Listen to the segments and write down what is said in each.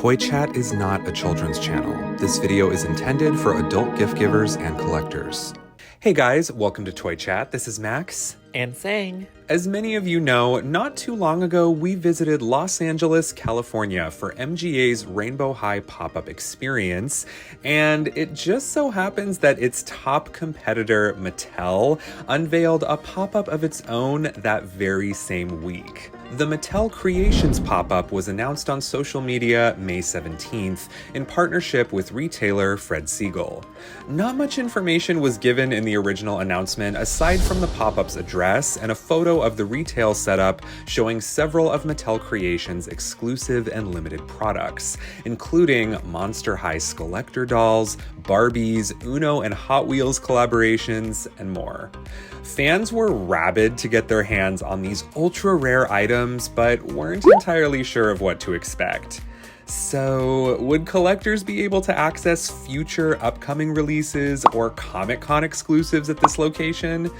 Toy Chat is not a children's channel. This video is intended for adult gift givers and collectors. Hey guys, welcome to Toy Chat. This is Max. And Sang. As many of you know, not too long ago, we visited Los Angeles, California for MGA's Rainbow High pop-up experience, and it just so happens that its top competitor, Mattel, unveiled a pop-up of its own that very same week. The Mattel Creations pop-up was announced on social media May 17th in partnership with retailer Fred Segal. Not much information was given in the original announcement aside from the pop-up's address and a photo of the retail setup showing several of Mattel Creations' exclusive and limited products, including Monster High Skullector dolls, Barbies, Uno and Hot Wheels collaborations, and more. Fans were rabid to get their hands on these ultra-rare items, but weren't entirely sure of what to expect. So, would collectors be able to access future upcoming releases or Comic-Con exclusives at this location?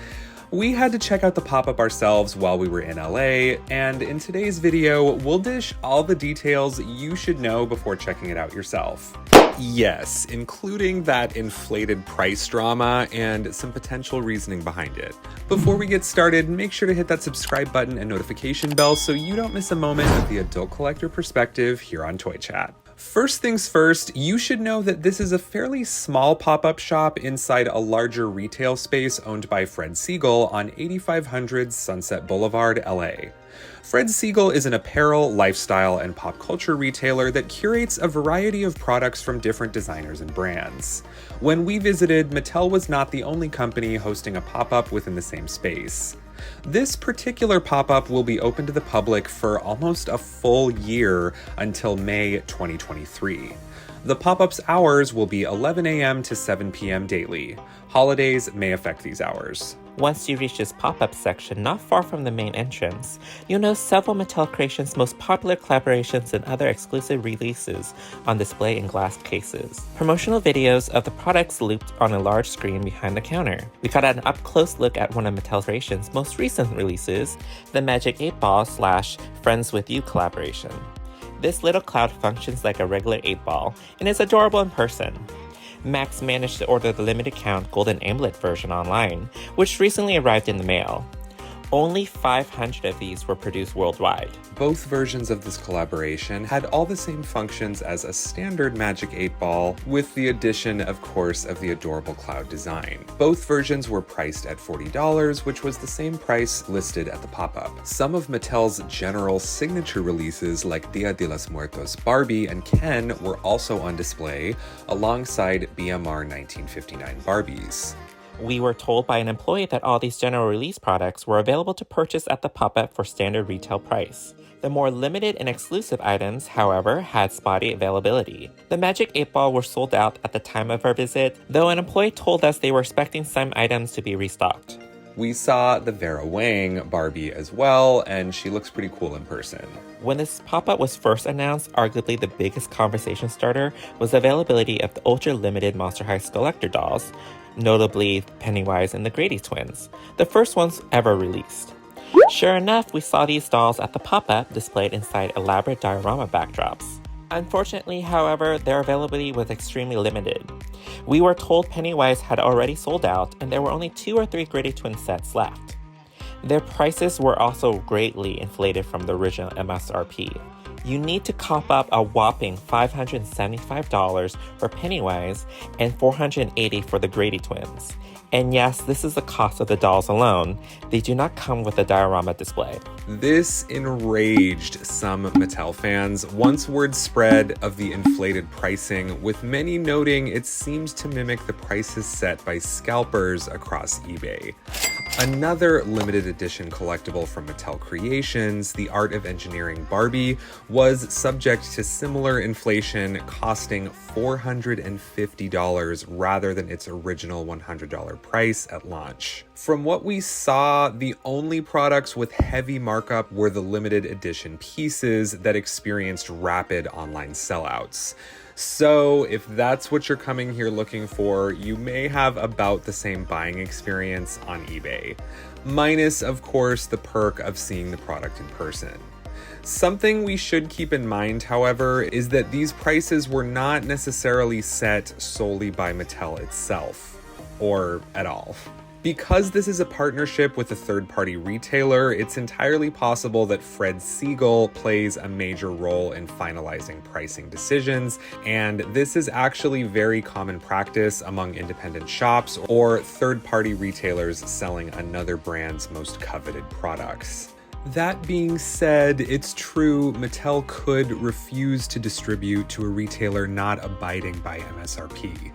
We had to check out the pop-up ourselves while we were in LA, and in today's video, we'll dish all the details you should know before checking it out yourself. Yes, including that inflated price drama and some potential reasoning behind it. Before we get started, make sure to hit that subscribe button and notification bell so you don't miss a moment of the adult collector perspective here on Toy Chat. First things first, you should know that this is a fairly small pop-up shop inside a larger retail space owned by Fred Segal on 8500 Sunset Boulevard, LA. Fred Segal is an apparel, lifestyle, and pop culture retailer that curates a variety of products from different designers and brands. When we visited, Mattel was not the only company hosting a pop-up within the same space. This particular pop-up will be open to the public for almost a full year until May 2023. The pop-up's hours will be 11 a.m. to 7 p.m. daily. Holidays may affect these hours. Once you reach this pop-up section not far from the main entrance, you'll notice several Mattel Creations' most popular collaborations and other exclusive releases on display in glass cases. Promotional videos of the products looped on a large screen behind the counter. We got an up-close look at one of Mattel Creations' most recent releases, the Magic 8 Ball / Friends With You collaboration. This little cloud functions like a regular 8-ball and is adorable in person. Max managed to order the limited count Golden Amulet version online, which recently arrived in the mail. Only 500 of these were produced worldwide. Both versions of this collaboration had all the same functions as a standard Magic 8 Ball, with the addition, of course, of the adorable cloud design. Both versions were priced at $40, which was the same price listed at the pop-up. Some of Mattel's general signature releases like Dia de los Muertos Barbie and Ken were also on display, alongside BMR 1959 Barbies. We were told by an employee that all these general release products were available to purchase at the pop-up for standard retail price. The more limited and exclusive items, however, had spotty availability. The Magic 8 Ball were sold out at the time of our visit, though an employee told us they were expecting some items to be restocked. We saw the Vera Wang Barbie as well, and she looks pretty cool in person. When this pop-up was first announced, arguably the biggest conversation starter was the availability of the ultra-limited Monster High Skullector dolls, notably Pennywise and the Grady twins, the first ones ever released. Sure enough, we saw these dolls at the pop-up displayed inside elaborate diorama backdrops. Unfortunately, however, their availability was extremely limited. We were told Pennywise had already sold out and there were only 2 or 3 Grady twin sets left. Their prices were also greatly inflated from the original MSRP. You need to cop up a whopping $575 for Pennywise and $480 for the Grady twins. And yes, this is the cost of the dolls alone. They do not come with a diorama display. This enraged some Mattel fans once word spread of the inflated pricing, with many noting it seems to mimic the prices set by scalpers across eBay. Another limited edition collectible from Mattel Creations, the Art of Engineering Barbie, was subject to similar inflation, costing $450 rather than its original $100 price at launch. From what we saw, the only products with heavy markup were the limited edition pieces that experienced rapid online sellouts. So if that's what you're coming here looking for, you may have about the same buying experience on eBay. Minus, of course, the perk of seeing the product in person. Something we should keep in mind, however, is that these prices were not necessarily set solely by Mattel itself, or at all. Because this is a partnership with a third-party retailer, it's entirely possible that Fred Segal plays a major role in finalizing pricing decisions, and this is actually very common practice among independent shops or third-party retailers selling another brand's most coveted products. That being said, it's true Mattel could refuse to distribute to a retailer not abiding by MSRP.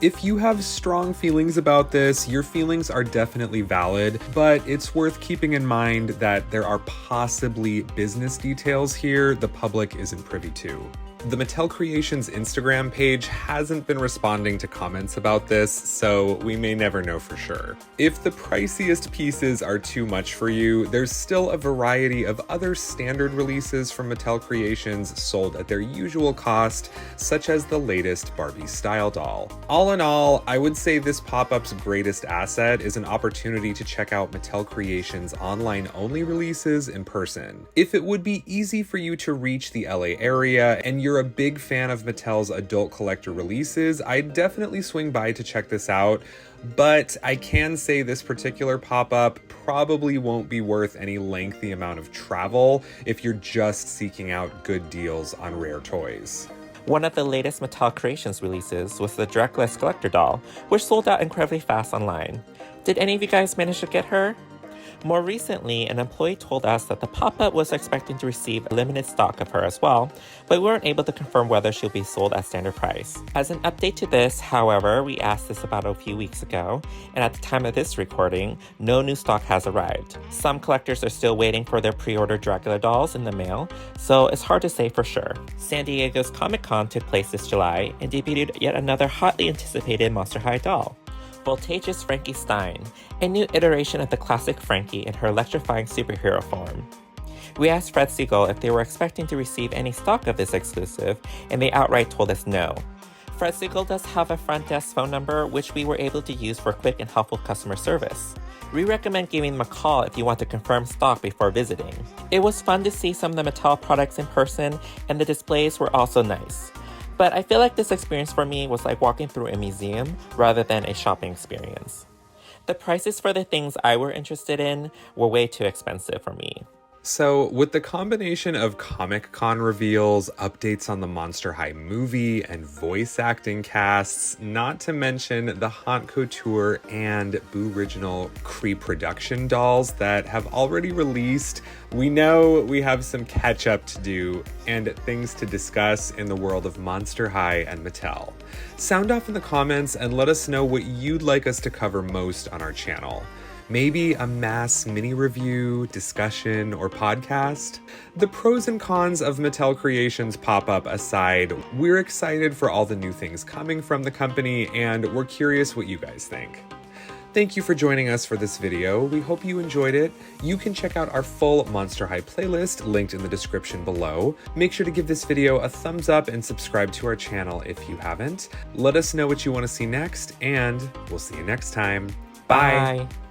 If you have strong feelings about this, your feelings are definitely valid, but it's worth keeping in mind that there are possibly business details here the public isn't privy to. The Mattel Creations Instagram page hasn't been responding to comments about this, so we may never know for sure. If the priciest pieces are too much for you, there's still a variety of other standard releases from Mattel Creations sold at their usual cost, such as the latest Barbie style doll. All in all, I would say this pop-up's greatest asset is an opportunity to check out Mattel Creations' online-only releases in person. If it would be easy for you to reach the LA area and you're a big fan of Mattel's adult collector releases, I'd definitely swing by to check this out, but I can say this particular pop-up probably won't be worth any lengthy amount of travel if you're just seeking out good deals on rare toys. One of the latest Mattel Creations releases was the Dracula Skullector doll, which sold out incredibly fast online. Did any of you guys manage to get her? More recently, an employee told us that the pop-up was expecting to receive a limited stock of her as well, but we weren't able to confirm whether she'll be sold at standard price. As an update to this, however, we asked this about a few weeks ago, and at the time of this recording, no new stock has arrived. Some collectors are still waiting for their pre-ordered Dracula dolls in the mail, so it's hard to say for sure. San Diego's Comic-Con took place this July and debuted yet another hotly anticipated Monster High doll. Voltage's Frankie Stein, a new iteration of the classic Frankie in her electrifying superhero form. We asked Fred Segal if they were expecting to receive any stock of this exclusive, and they outright told us no. Fred Segal does have a front desk phone number, which we were able to use for quick and helpful customer service. We recommend giving them a call if you want to confirm stock before visiting. It was fun to see some of the Mattel products in person, and the displays were also nice. But I feel like this experience for me was like walking through a museum rather than a shopping experience. The prices for the things I were interested in were way too expensive for me. So, with the combination of Comic-Con reveals, updates on the Monster High movie, and voice acting casts, not to mention the Haute Couture and Boo Original pre-production dolls that have already released, we know we have some catch-up to do and things to discuss in the world of Monster High and Mattel. Sound off in the comments and let us know what you'd like us to cover most on our channel. Maybe a mass mini review, discussion, or podcast? The pros and cons of Mattel Creations pop-up aside, we're excited for all the new things coming from the company, and we're curious what you guys think. Thank you for joining us for this video. We hope you enjoyed it. You can check out our full Monster High playlist linked in the description below. Make sure to give this video a thumbs up and subscribe to our channel if you haven't. Let us know what you want to see next, and we'll see you next time. Bye. Bye.